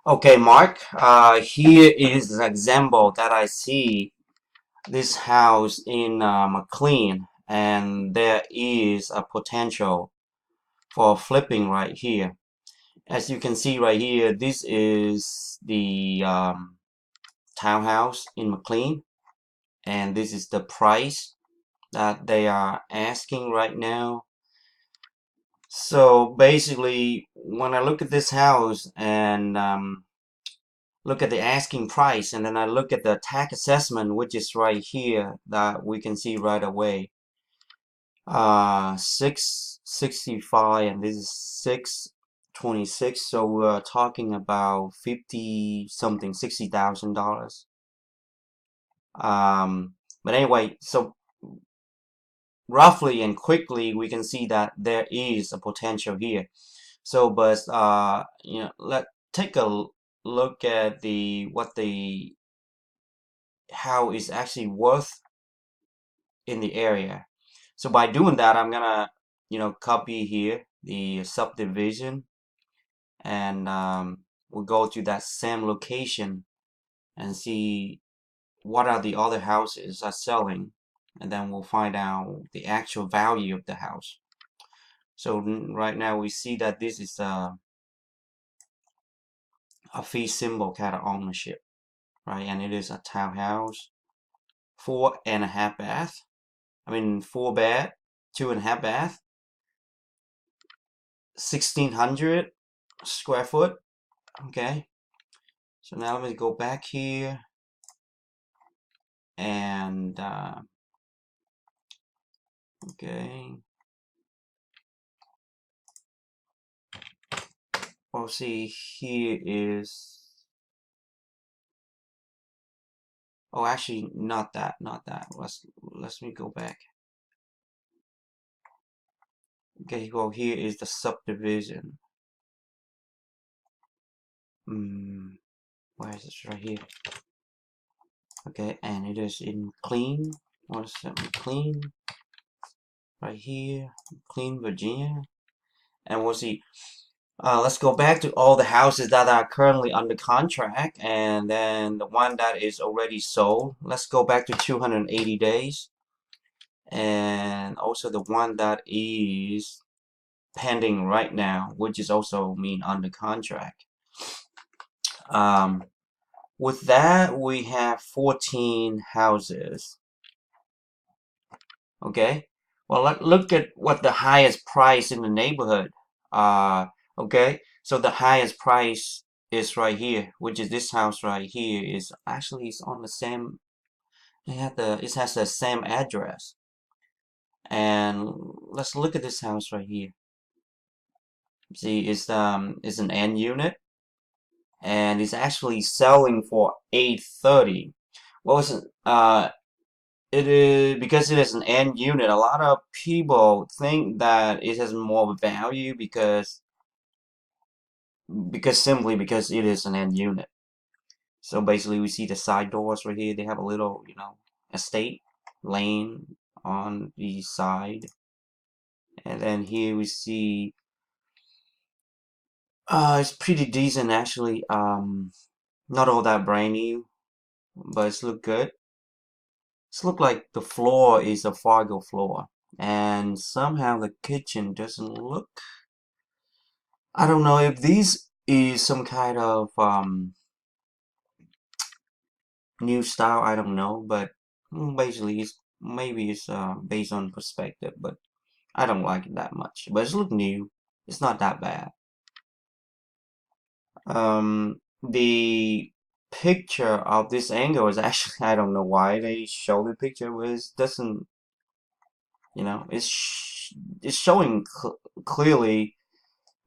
Okay, Mark, here is an example that I see this house in McLean, and there is a potential for flipping right here. As you can see right here, this is the townhouse in McLean, and this is the price that they are asking right now. So basically, when I look at this house and look at the asking price, and then I look at the tax assessment, which is right here that we can see right away. 665, and this is 626, so we're talking about 50 something, $60,000. But anyway, so roughly and quickly we can see that there is a potential here. So but let take a look at the what the how is actually worth in the area. So by doing that, I'm gonna, copy here the subdivision, and we'll go to that same location and see what are the other houses are selling, and then we'll find out the actual value of the house. So right now we see that this is a fee simple kind of ownership, right? And it is a townhouse, 4.5 bath. I mean 4 bed, 2.5 bath, 1600 square foot. Okay, so now let me go back here and okay, we'll see here is, oh, actually not that. Let's me go back. Okay, well, here is the subdivision. Where is this? Right here. Okay, and it is in clean. What is that? Clean right here, clean Virginia. And we'll see. Let's go back to all the houses that are currently under contract, and then the one that is already sold. Let's go back to 280 days, and also the one that is pending right now, which is also mean under contract. Um, with that, we have 14 houses. Okay. Well, look at what the highest price in the neighborhood. Okay. So the highest price is right here, which is this house right here. Is actually it's on the same. It has the same address. And let's look at this house right here. See, it's an end unit, and it's actually selling for 830. Well, it is because it is an end unit. A lot of people think that it has more value simply because it is an end unit. So basically, we see the side doors right here. They have a little, estate lane on the side, and then here we see, it's pretty decent actually. Not all that brand new, but it's look good. It's look like the floor is a Fargo floor, and somehow the kitchen doesn't look. I don't know if this is some kind of new style. I don't know, but basically, maybe it's based on perspective, but I don't like it that much. But it's look new. It's not that bad. The picture of this angle is actually I don't know why they show the picture, but it doesn't. It's showing clearly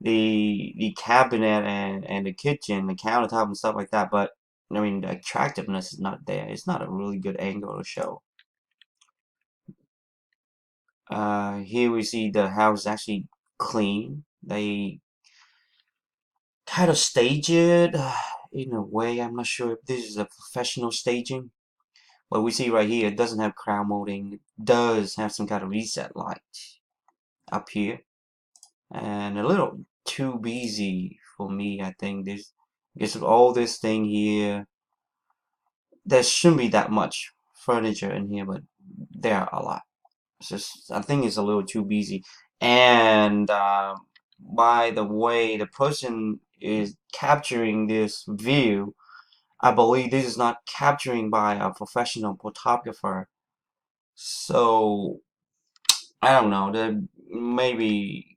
the cabinet and the kitchen, the countertop and stuff like that, but I mean the attractiveness is not there. It's not a really good angle to show. Here we see the house is actually clean. They kind of stage it in a way. I'm not sure if this is a professional staging, but we see right here it doesn't have crown molding. It does have some kind of reset light up here, and a little too busy for me. I think this Because of all this thing here, there shouldn't be that much furniture in here, but there are a lot. It's just, I think it's a little too busy. And by the way, the person is capturing this view, I believe this is not capturing by a professional photographer. So I don't know. That maybe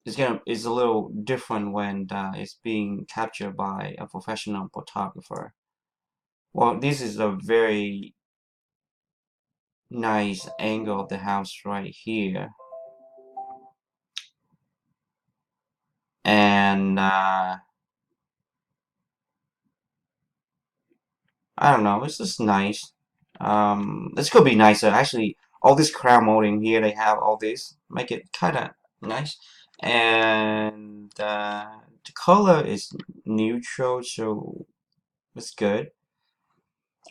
it's a little different when it's being captured by a professional photographer. Well, this is a very nice angle of the house right here, and I don't know, it's just nice. This could be nicer. Actually, all this crown molding here, they have all this, make it kind of nice. And the color is neutral, so it's good.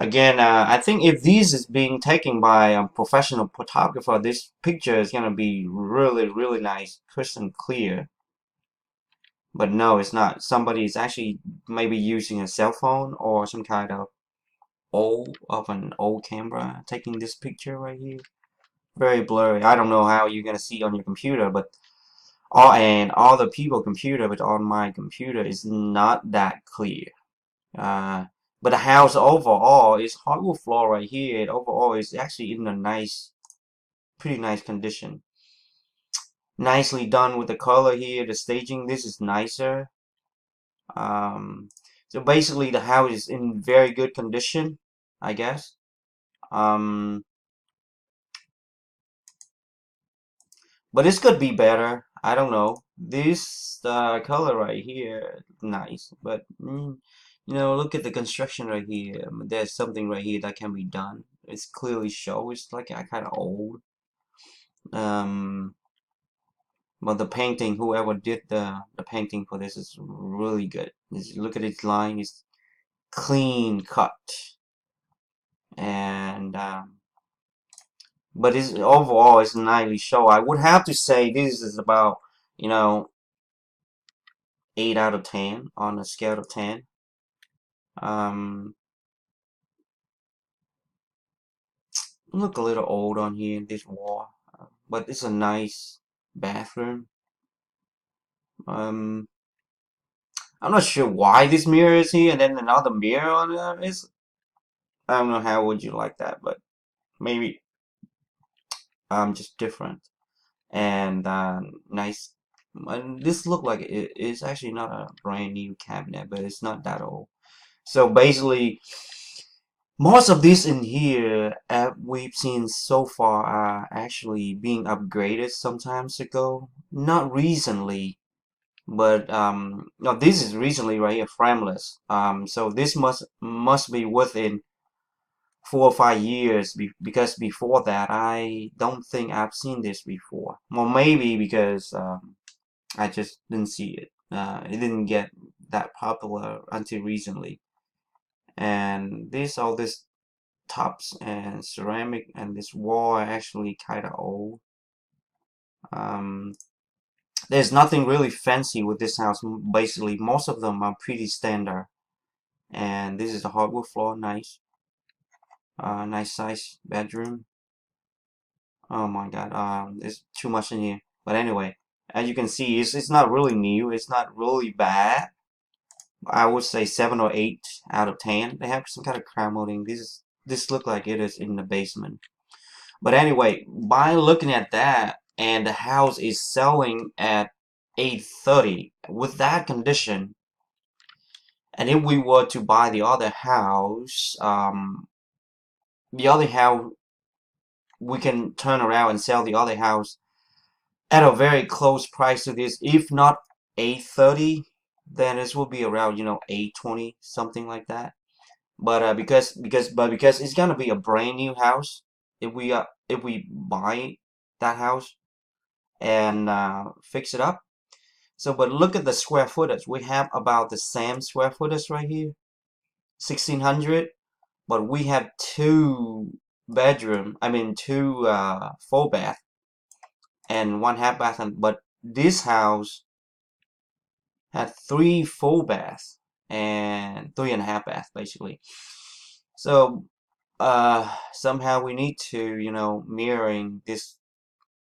Again, I think if this is being taken by a professional photographer, this picture is gonna be really, really nice, crystal clear. But no, it's not. Somebody is actually maybe using a cell phone or some kind of an old camera taking this picture right here. Very blurry. I don't know how you're gonna see on your computer, but all the people computer, but on my computer is not that clear. Uh, but the house overall is hardwood floor right here. Overall is actually in a nice, pretty nice condition. Nicely done with the color here. The staging, this is nicer. Um, so basically the house is in very good condition, I guess. Um, but this could be better. I don't know. This color right here, nice. But you know, look at the construction right here. There's something right here that can be done. It's clearly show. It's like kind of old. Um, but the painting, whoever did the painting for this is really good. Look at its line. It's clean cut, and but it's overall it's a nicely show. I would have to say this is about, you know, 8 out of 10 on a scale of 10. Um, look a little old on here in this wall, but it's a nice bathroom. Um, I'm not sure why this mirror is here and then another mirror on there is. I don't know how would you like that, but maybe just different and nice. And this look like it's actually not a brand new cabinet, but it's not that old. So basically, most of these in here we've seen so far are actually being upgraded some times ago. Not recently, but no, this is recently right here, frameless. So this must be within 4 or 5 years because before that I don't think I've seen this before. Well, maybe because I just didn't see it. It didn't get that popular until recently. And all this tops and ceramic and this wall are actually kind of old. Um, there's nothing really fancy with this house. Basically, most of them are pretty standard. And this is the hardwood floor, nice. Nice size bedroom. Oh my God, there's too much in here. But anyway, as you can see, it's not really new. It's not really bad. I would say 7 or 8 out of 10. They have some kind of crown molding. This look like it is in the basement. But anyway, by looking at that, and the house is selling at 830 with that condition, and if we were to buy the other house, we can turn around and sell the other house at a very close price to this. If not 830, then this will be around 820, something like that. But because it's gonna be a brand new house if we buy that house and fix it up. So, but look at the square footage. We have about the same square footage right here, 1600. But we have two bedroom. I mean two full bath and one half bath. But this house had 3 full baths and 3.5 baths basically. So somehow we need to, mirroring this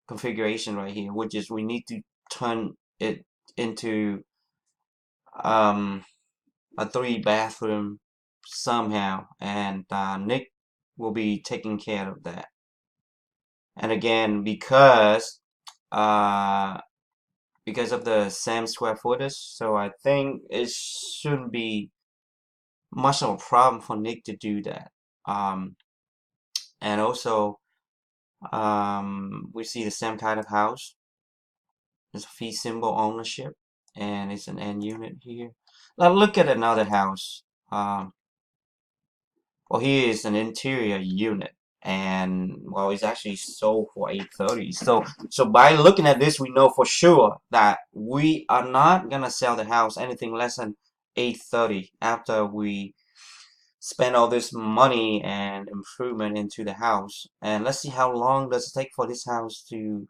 configuration right here, which is we need to turn it into um, a 3 bathroom somehow, and Nick will be taking care of that. And again, uh, because of the same square footage, so I think it shouldn't be much of a problem for Nick to do that. Um, and also, we see the same kind of house. There's a fee simple ownership, and it's an end unit here. Now look at another house. Well, here is an interior unit, and well, it's actually sold for 830. So by looking at this, we know for sure that we are not gonna sell the house anything less than 830 after we spend all this money and improvement into the house. And let's see how long does it take for this house to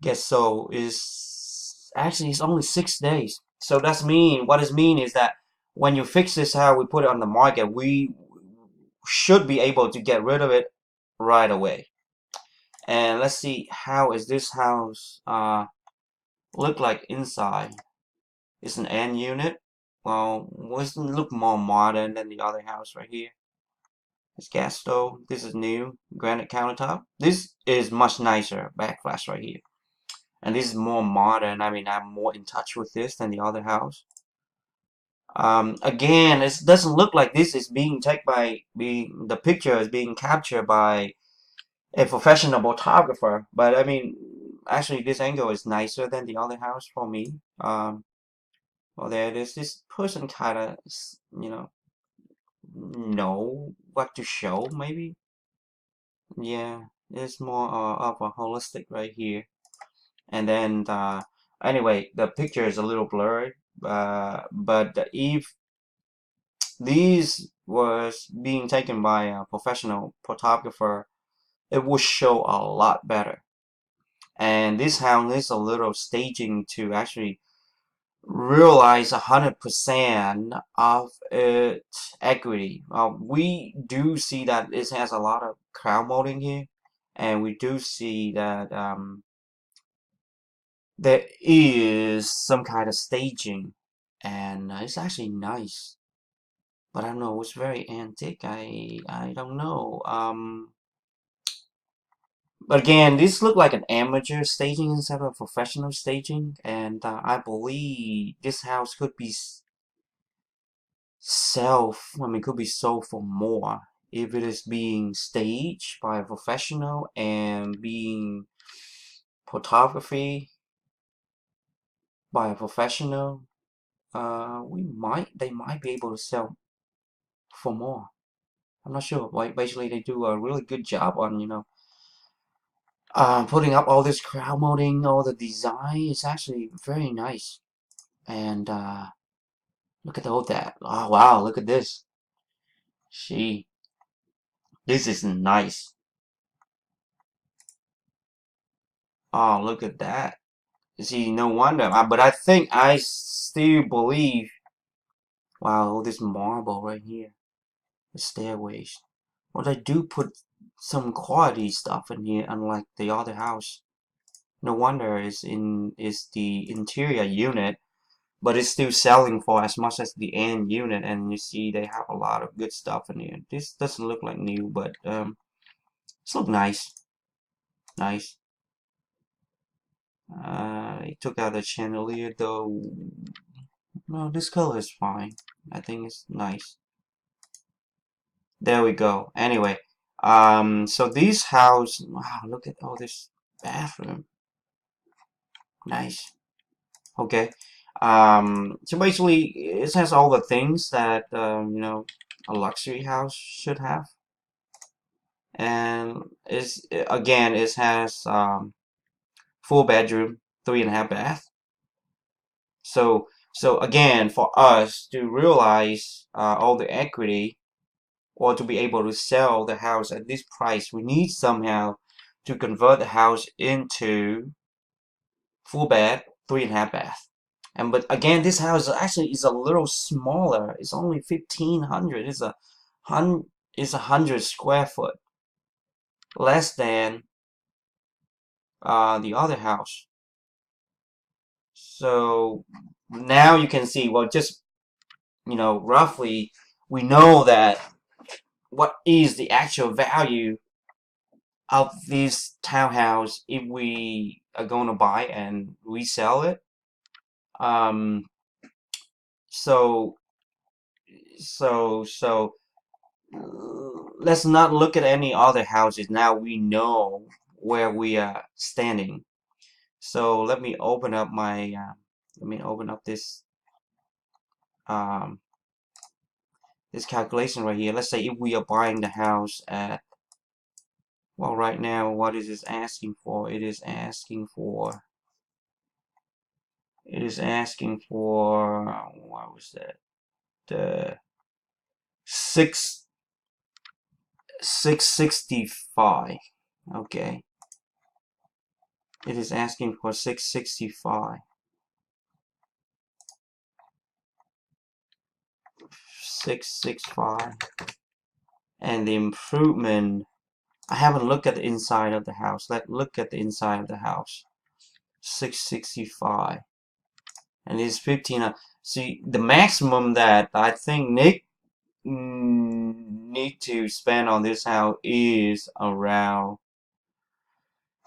get sold. Is actually it's only 6 days. So that's mean what it mean is that when you fix this house, we put it on the market, we should be able to get rid of it right away. And let's see how is this house look like inside. It's an end unit. Well, doesn't look more modern than the other house right here. It's gas stove. This is new granite countertop. This is much nicer backflash right here, and this is more modern. I mean, I'm more in touch with this than the other house. Again, it doesn't look like this is being taken by the picture is being captured by a professional photographer, but I mean, actually, this angle is nicer than the other house for me. Well, there it is. This person kind of, you know what to show, maybe. Yeah, it's more of a holistic right here. And then, anyway, the picture is a little blurred. But if these was being taken by a professional photographer, it would show a lot better. And this hound is a little staging to actually realize 100% of its equity. We do see that it has a lot of crown molding here, and we do see that there is some kind of staging, and it's actually nice. But I don't know, it's very antique. I don't know. But again, this looked like an amateur staging instead of a professional staging, and I believe this house could be could be sold for more if it is being staged by a professional and being photography by a professional. They might be able to sell for more. I'm not sure. Like basically, they do a really good job on putting up all this crowd molding, all the design. It's actually very nice. And look at all that. Oh wow, look at this. This is nice. Oh, look at that. See, no wonder. But I think I still believe. Wow, all this marble right here. The stairways. Well, they do put some quality stuff in here, unlike the other house. No wonder is the interior unit, but it's still selling for as much as the end unit. And you see, they have a lot of good stuff in here. This doesn't look like new, but this look nice. Nice. They took out the chandelier though. No, this color is fine. I think it's nice. There we go. Anyway, so this house, wow, look at all this bathroom. Nice. Okay. So basically, it has all the things that a luxury house should have, and is again, it has full bedroom, 3.5 bath. So again, for us to realize all the equity, or to be able to sell the house at this price, we need somehow to convert the house into full bed, 3.5 bath. And but again, this house actually is a little smaller. It's only 1,500. It's 100 square foot, less than the other house. So now you can see, well, just roughly, we know that what is the actual value of this townhouse if we are going to buy and resell it. Um, so so let's not look at any other houses. Now we know where we are standing. So let me open up this um, this calculation right here. Let's say if we are buying the house at, well, right now, what is this asking for? What was that? The 665. Okay. It is asking for 665. 665. And the improvement, I haven't looked at the inside of the house. Let's look at the inside of the house. 665. And it's 15. See, the maximum that I think Nick need to spend on this house is around,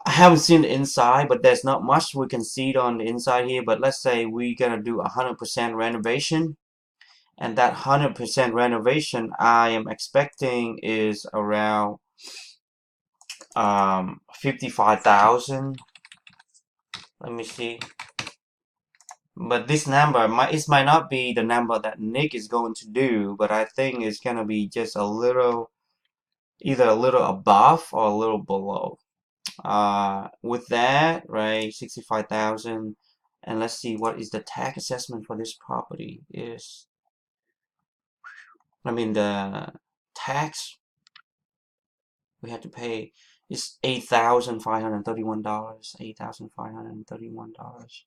I haven't seen the inside, but there's not much we can see on the inside here. But let's say we're gonna do 100% renovation, and that 100% renovation I am expecting is around 55,000. Let me see. But this number might not be the number that Nick is going to do, but I think it's gonna be just a little, either a little above or a little below. With that, right, 65,000, and let's see what is the tax assessment for this property is. I mean, the tax we have to pay is $8,531. $8,531.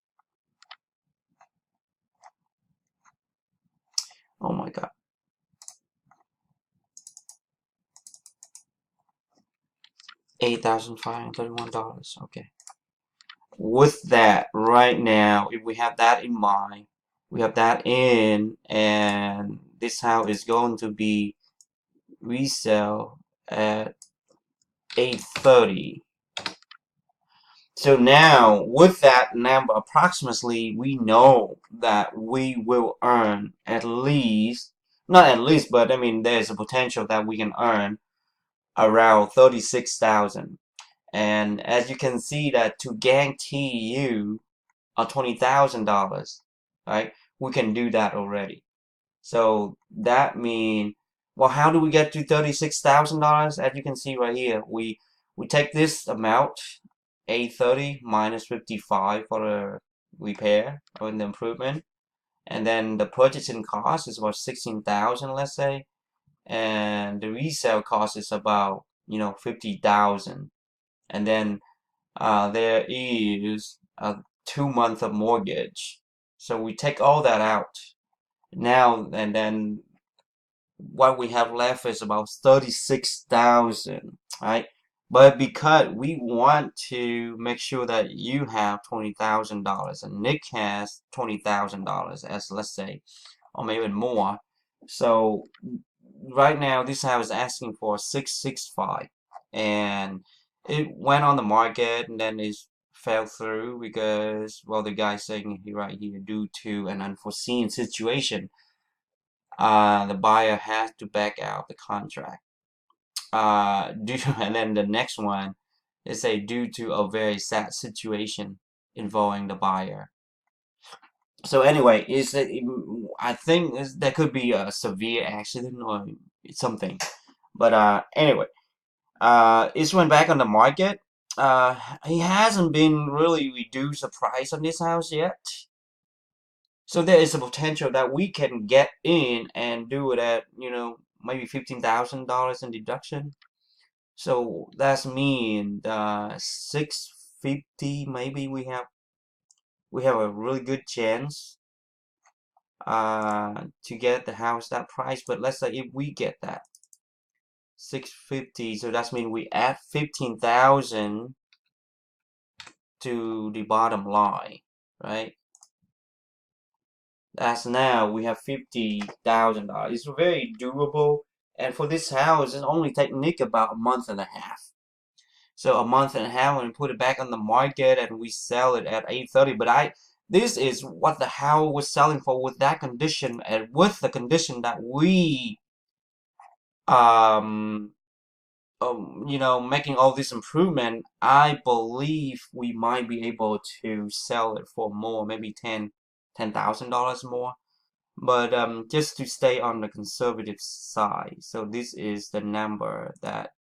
Oh my God. $8,531. Okay. With that, right now, if we have that in mind, we have that in, and this house is going to be resell at 830. So now, with that number, approximately, we know that we will earn at least, not at least, but I mean, there's a potential that we can earn around 36,000. And as you can see, that to guarantee you a $20,000, right? We can do that already. So that means, well, how do we get to $36,000? As you can see right here, we take this amount, 830 minus 55 for the repair or the improvement, and then the purchasing cost is about 16,000, let's say, and the resale cost is about 50,000, and then there is a 2 month of mortgage. So we take all that out now, and then what we have left is about 36,000, right? But because we want to make sure that you have $20,000 and Nick has $20,000, as let's say, or maybe more. So right now this house is asking for 665, and it went on the market and then it fell through because, well, the guy's saying right here, due to an unforeseen situation, the buyer has to back out the contract. And then the next one is say due to a very sad situation involving the buyer. So anyway, I think there could be a severe accident or something. But anyway, it went back on the market. He hasn't been really reduced the price on this house yet. So there is a potential that we can get in and do it at, maybe $15,000 in deduction. So that's mean 650, maybe we have we have a really good chance to get the house that price. But let's say if we get that 650, so that's mean we add 15,000 to the bottom line, right? As now we have $50,000. It's very doable, and for this house, it only take Nick about a month and a half. So a month and a half, when we put it back on the market and we sell it at 830. But this is what the house was selling for with that condition, and with the condition that we um making all this improvement. I believe we might be able to sell it for more, maybe $10,000 more. But just to stay on the conservative side, so this is the number that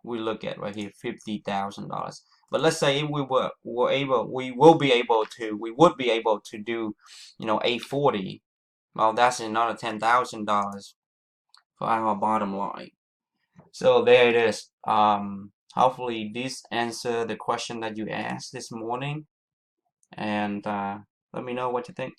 we look at right here, $50,000. But let's say if we were able, we would be able to do, 840. Well, that's another $10,000 for our bottom line. So there it is. Hopefully this answered the question that you asked this morning, and let me know what you think.